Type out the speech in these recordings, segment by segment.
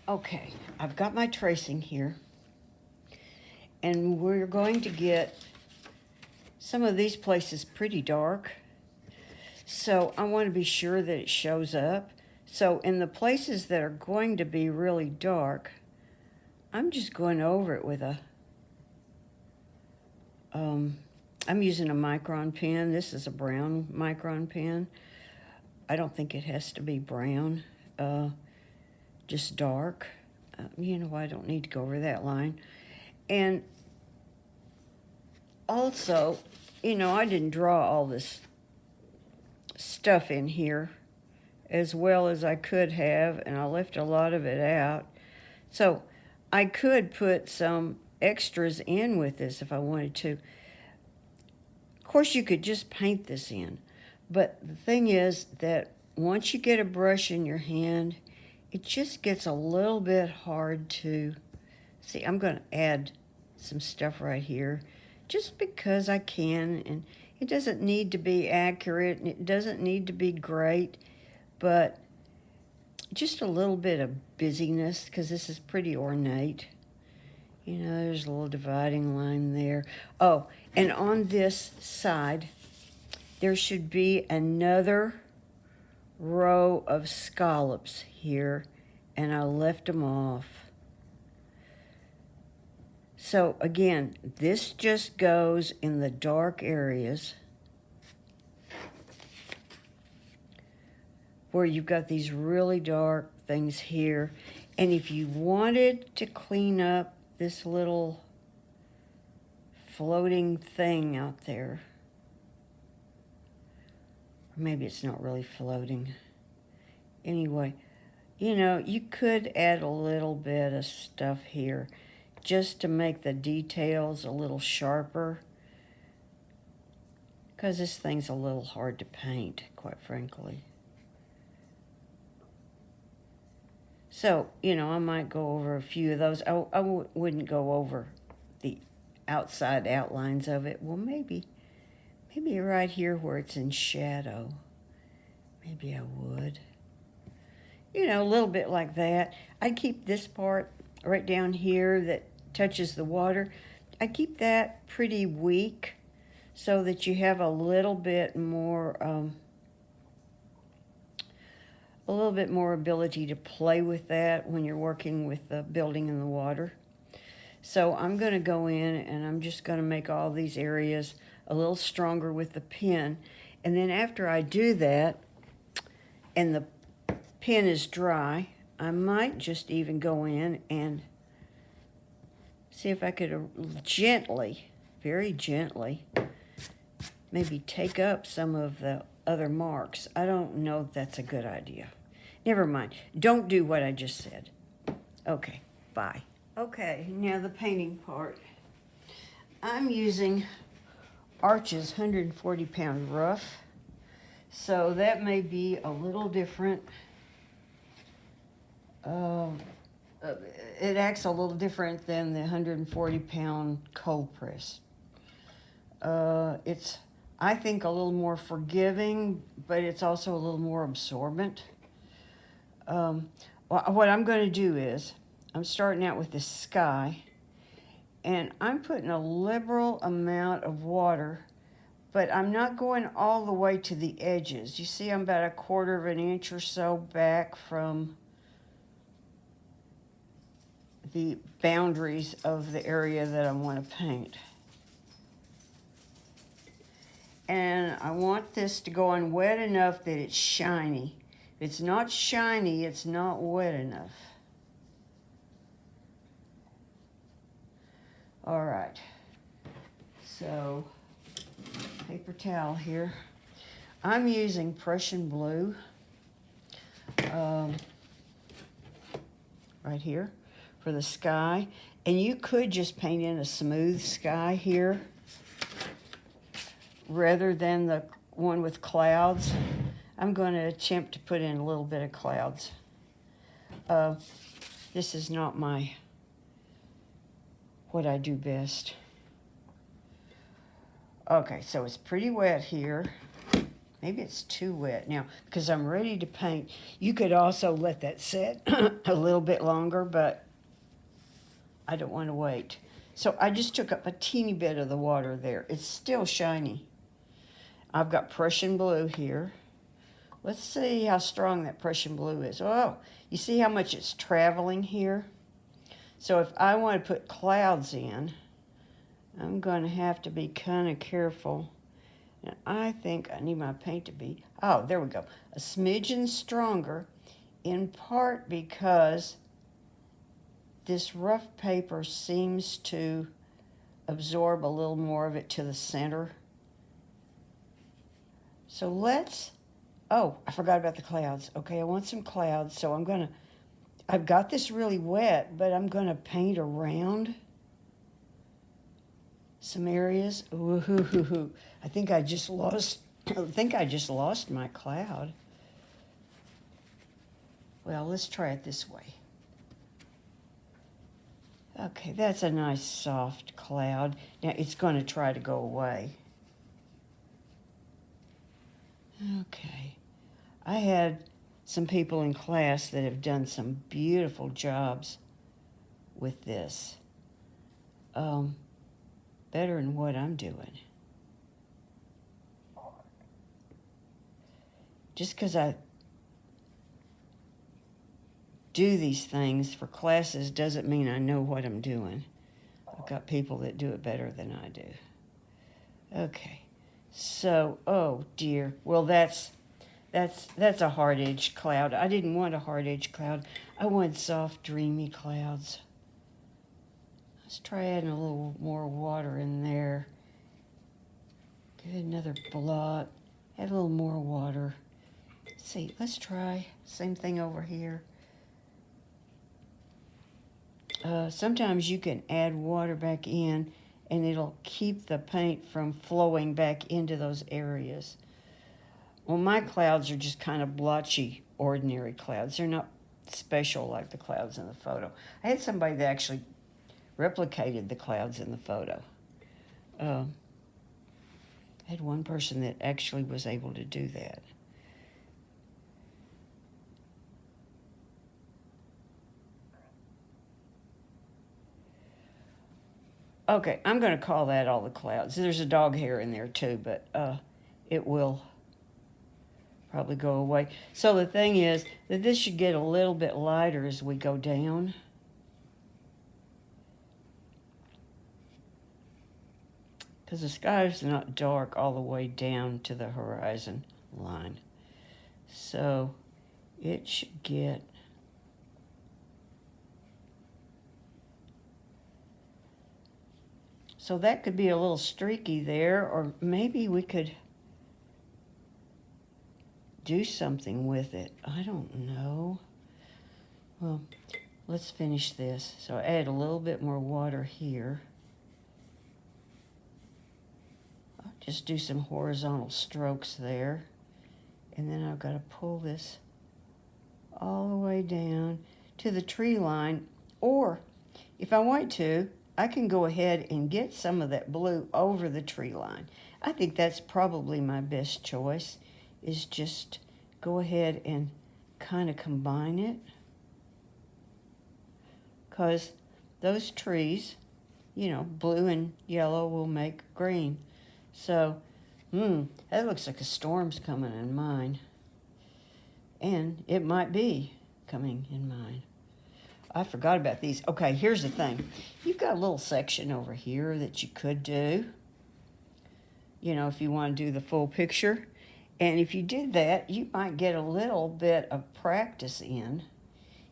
Okay, I've got my tracing here, and we're going to get some of these places pretty dark. So I want to be sure that it shows up. So in the places that are going to be really dark, I'm just going over it with um, I'm using a micron pen. This is a brown micron pen. I don't think it has to be brown, just dark. I don't need to go over that line. And also, I didn't draw all this stuff in here as well as I could have, and I left a lot of it out. So I could put some extras in with this if I wanted to. Of course, you could just paint this in, but the thing is that once you get a brush in your hand, it just gets a little bit hard to see. I'm going to add some stuff right here just because I can, and it doesn't need to be accurate and it doesn't need to be great, but just a little bit of busyness because this is pretty ornate. There's a little dividing line there. Oh, and on this side, there should be another row of scallops here, and I left them off. So again, this just goes in the dark areas where you've got these really dark things here. And if you wanted to clean up this little floating thing out there, or maybe it's not really floating. Anyway, you could add a little bit of stuff here just to make the details a little sharper, because this thing's a little hard to paint, quite frankly. So, I might go over a few of those. I wouldn't go over the outside outlines of it. Well, maybe right here where it's in shadow. Maybe I would. A little bit like that. I'd keep this part right down here that touches the water. I keep that pretty weak so that you have a little bit more ability to play with that when you're working with the building in the water. So I'm going to go in and I'm just going to make all these areas a little stronger with the pen. And then after I do that and the pen is dry, I might just even go in and see if I could gently, very gently, maybe take up some of the other marks. I don't know if that's a good idea. Never mind. Don't do what I just said. Okay, bye. Okay, now the painting part. I'm using Arches 140-pound rough, so that may be a little different. It acts a little different than the 140-pound cold press. It's, I think, a little more forgiving, but it's also a little more absorbent. What I'm going to do is, I'm starting out with this sky, and I'm putting a liberal amount of water, but I'm not going all the way to the edges. You see, I'm about 1/4 of an inch or so back from the boundaries of the area that I want to paint. And I want this to go on wet enough that it's shiny. If it's not shiny, it's not wet enough. All right, so paper towel here. I'm using Prussian blue right here for the sky. And you could just paint in a smooth sky here rather than the one with clouds. I'm going to attempt to put in a little bit of clouds. This is not what I do best. Okay, so it's pretty wet here. Maybe it's too wet now because I'm ready to paint. You could also let that set a little bit longer, but I don't want to wait. So I just took up a teeny bit of the water there. It's still shiny. I've got Prussian blue here. Let's see how strong that Prussian blue is. Oh, you see how much it's traveling here? So if I want to put clouds in, I'm going to have to be kind of careful. And I think I need my paint to be, oh, there we go, a smidgen stronger, in part because this rough paper seems to absorb a little more of it to the center. So let's, oh, I forgot about the clouds. Okay, I want some clouds, so I've got this really wet, but I'm gonna paint around some areas. Ooh, I think I just lost my cloud. Well, let's try it this way. Okay, that's a nice soft cloud. Now it's going to try to go away. Okay. I had some people in class that have done some beautiful jobs with this. Better than what I'm doing. Just because I do these things for classes doesn't mean I know what I'm doing. I've got people that do it better than I do. Okay, so, oh dear. Well, that's a hard edge cloud. I didn't want a hard edge cloud. I wanted soft, dreamy clouds. Let's try adding a little more water in there. Give it another blot. Add a little more water. Let's see, let's try same thing over here. Sometimes you can add water back in and it'll keep the paint from flowing back into those areas. Well, my clouds are just kind of blotchy, ordinary clouds. They're not special like the clouds in the photo. I had somebody that actually replicated the clouds in the photo. I had one person that actually was able to do that. Okay, I'm going to call that all the clouds. There's a dog hair in there too, but it will probably go away. So the thing is that this should get a little bit lighter as we go down. Because the sky is not dark all the way down to the horizon line. So it should get so that could be a little streaky there, or maybe we could do something with it. I don't know. Well, let's finish this. So add a little bit more water here. I'll just do some horizontal strokes there. And then I've got to pull this all the way down to the tree line. Or if I want to, I can go ahead and get some of that blue over the tree line. I think that's probably my best choice, is just go ahead and kind of combine it. Because those trees, you know, blue and yellow will make green. So, that looks like a storm's coming in mine. And it might be coming in mine. I forgot about these. Okay, here's the thing. You've got a little section over here that you could do, you know, if you want to do the full picture. And if you did that, you might get a little bit of practice in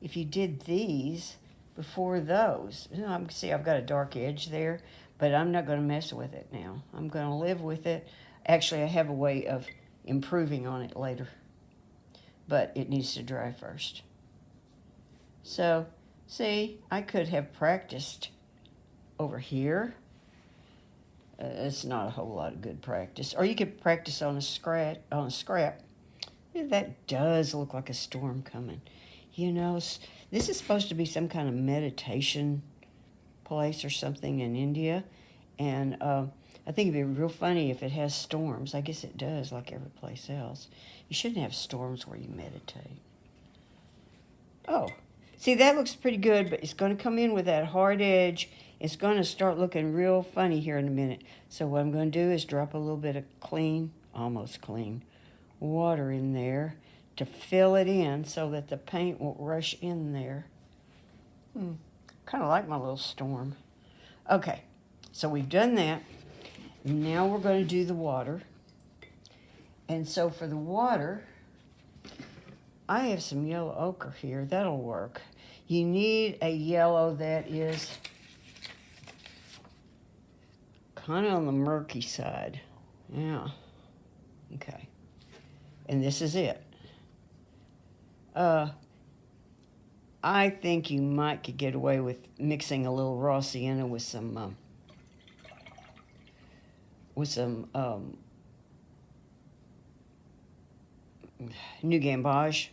if you did these before those. You know, see, I've got a dark edge there, but I'm not going to mess with it now. I'm going to live with it. Actually, I have a way of improving on it later, but it needs to dry first. So, see, I could have practiced over here. It's not a whole lot of good practice. Or you could practice on a scrap. Yeah, that does look like a storm coming. You know, this is supposed to be some kind of meditation place or something in India. And I I think it'd be real funny if it has storms. I guess it does, like every place else. You shouldn't have storms where you meditate. Oh, see, that looks pretty good, but it's going to come in with that hard edge. It's going to start looking real funny here in a minute. So what I'm going to do is drop a little bit of clean, almost clean, water in there to fill it in so that the paint won't rush in there. Kind of like my little storm. Okay, so we've done that. Now we're going to do the water. And so for the water, I have some yellow ochre here. That'll work. You need a yellow that is kind of on the murky side. Yeah. Okay. And this is it. I think you might could get away with mixing a little raw sienna with some New Gamboge.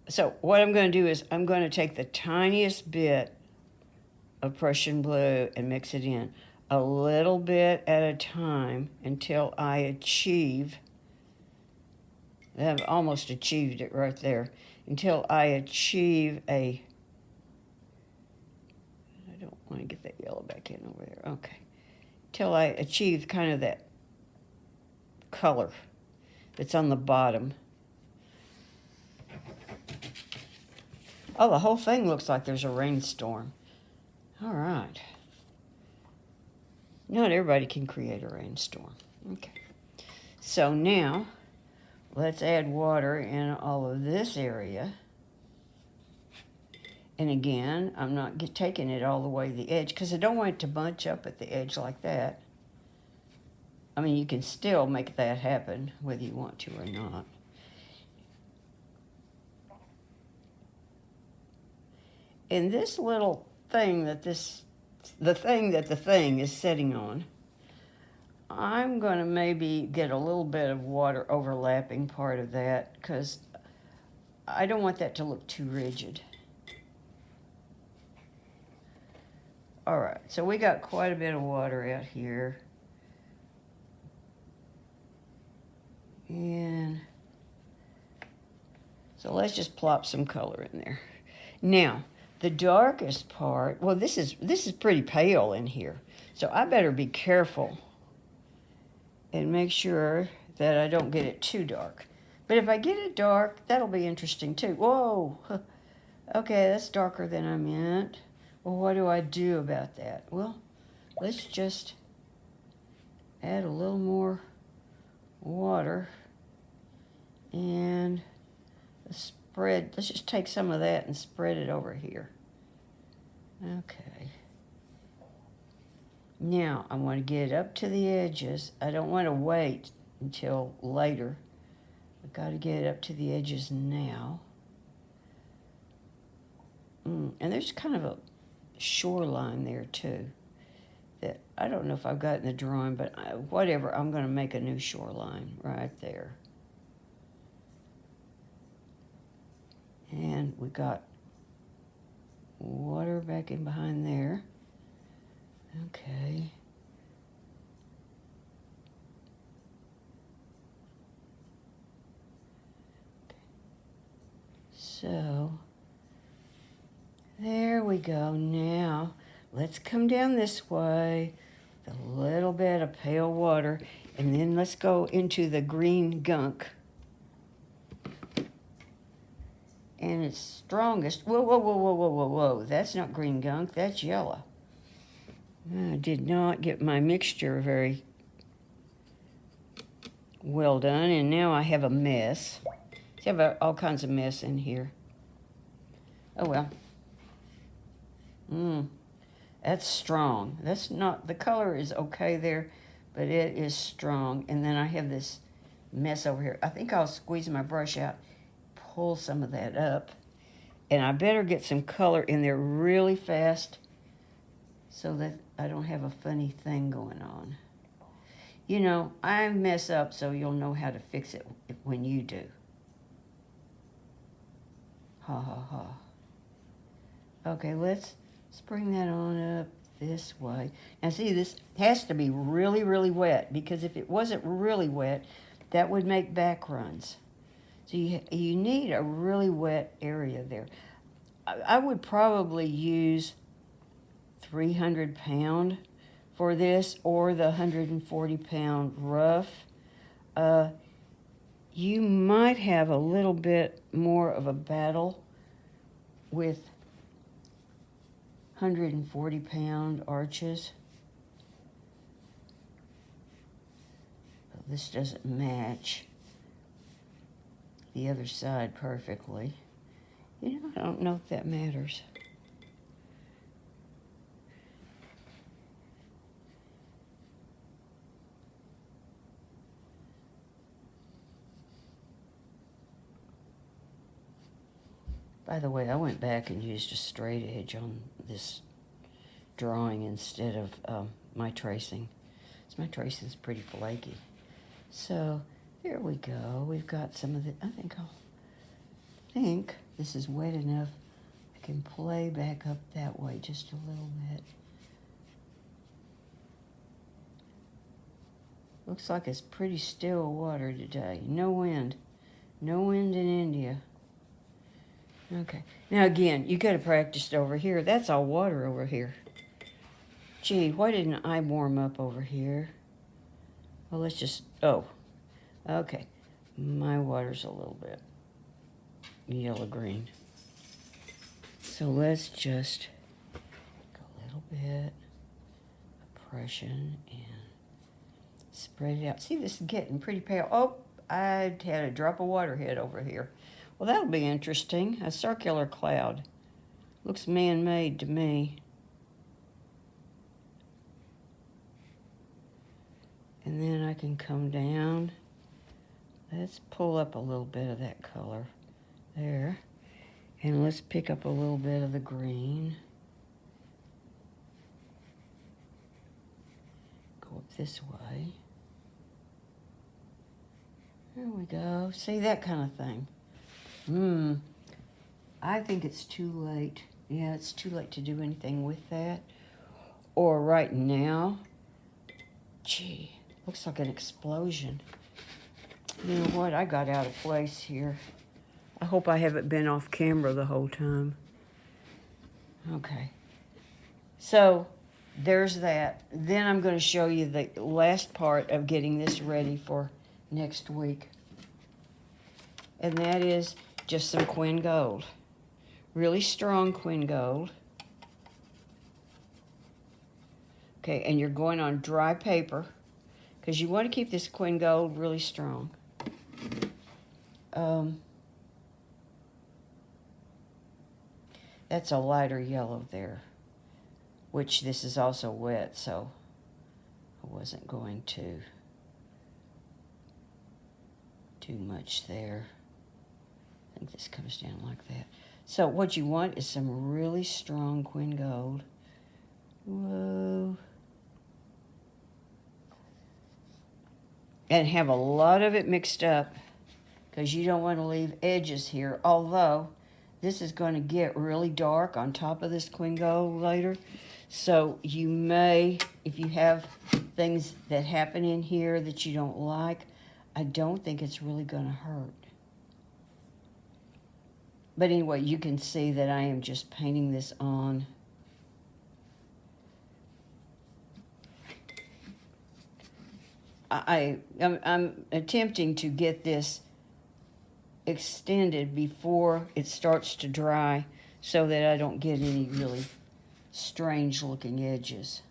So what I'm going to do is I'm going to take the tiniest bit of Prussian blue and mix it in a little bit at a time until I achieve, I've almost achieved it right there, until I achieve I don't want to get that yellow back in over there, okay, till I achieve kind of that color that's on the bottom. Oh, the whole thing looks like there's a rainstorm. All right. Not everybody can create a rainstorm. Okay. So now, let's add water in all of this area. And again, I'm not taking it all the way to the edge because I don't want it to bunch up at the edge like that. I mean, you can still make that happen whether you want to or not. And this little thing that the thing is sitting on, I'm going to maybe get a little bit of water overlapping part of that because I don't want that to look too rigid. All right, so we got quite a bit of water out here. And so let's just plop some color in there. Now, the darkest part, well, this is pretty pale in here, so I better be careful and make sure that I don't get it too dark. But if I get it dark, that'll be interesting too. Whoa, okay, that's darker than I meant. Well, what do I do about that? Well, let's just add a little more water and spread. Let's just take some of that and spread it over here. Okay. Now I want to get it up to the edges. I don't want to wait until later. I've got to get it up to the edges now. And there's kind of a shoreline there too that I don't know if I've got in the drawing, but whatever, I'm going to make a new shoreline right there. And we got water back in behind there. Okay. So, there we go. Now, let's come down this way with a little bit of pale water, and then let's go into the green gunk. And it's strongest. Whoa, whoa, whoa, whoa, whoa, whoa, whoa. That's not green gunk, that's yellow. I did not get my mixture very well done, and now I have a mess. See, I have all kinds of mess in here. Oh, well. That's strong. That's not, the color is okay there, but it is strong. And then I have this mess over here. I think I'll squeeze my brush out, pull some of that up, and I better get some color in there really fast so that I don't have a funny thing going on. You know, I mess up so you'll know how to fix it when you do. Ha ha ha. Okay, let's bring that on up this way. Now see, this has to be really, really wet, because if it wasn't really wet, that would make back runs. So you need a really wet area there. I would probably use 300 pound for this, or the 140 pound rough. You might have a little bit more of a battle with 140 pound arches. This doesn't match the other side perfectly. You know, I don't know if that matters. By the way, I went back and used a straight edge on this drawing instead of my tracing. So my tracing is pretty flaky. So there we go. We've got some of the, I think this is wet enough. I can play back up that way just a little bit. Looks like it's pretty still water today. No wind. No wind in India. Okay. Now again, you could have practiced over here. That's all water over here. Gee, why didn't I warm up over here? Well, let's just, oh, okay. My water's a little bit yellow-green. So let's just go a little bit of pressure and spread it out. See, this is getting pretty pale. Oh, I had a drop of water hit over here. Well, that'll be interesting. A circular cloud. Looks man-made to me. And then I can come down. Let's pull up a little bit of that color there. And let's pick up a little bit of the green. Go up this way. There we go. See, that kind of thing. I think it's too late. Yeah, it's too late to do anything with that. Or right now. Gee, looks like an explosion. You know what? I got out of place here. I hope I haven't been off camera the whole time. Okay. So, there's that. Then I'm going to show you the last part of getting this ready for next week. And that is just some Quinn Gold. Really strong Quinn Gold. Okay, and you're going on dry paper because you want to keep this Quinn Gold really strong. That's a lighter yellow there, which this is also wet, so I wasn't going to do much there. I think this comes down like that. So what you want is some really strong Quinn Gold. Whoa. And have a lot of it mixed up because you don't want to leave edges here. Although this is going to get really dark on top of this Quinn Gold later. So you may, if you have things that happen in here that you don't like, I don't think it's really going to hurt. But anyway, you can see that I am just painting this on. I'm attempting to get this extended before it starts to dry so that I don't get any really strange looking edges.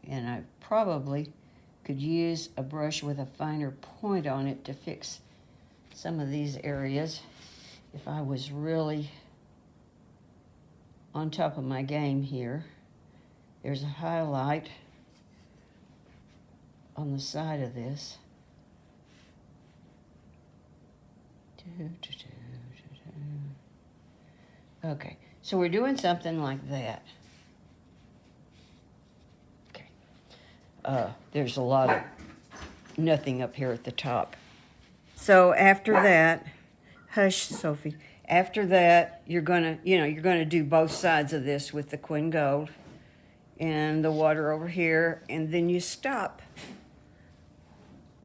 And I probably could use a brush with a finer point on it to fix some of these areas if I was really on top of my game here. There's a highlight on the side of this. Okay, so we're doing something like that. There's a lot of nothing up here at the top. So after that, hush, Sophie. After that, you're gonna do both sides of this with the Quinn Gold and the water over here, and then you stop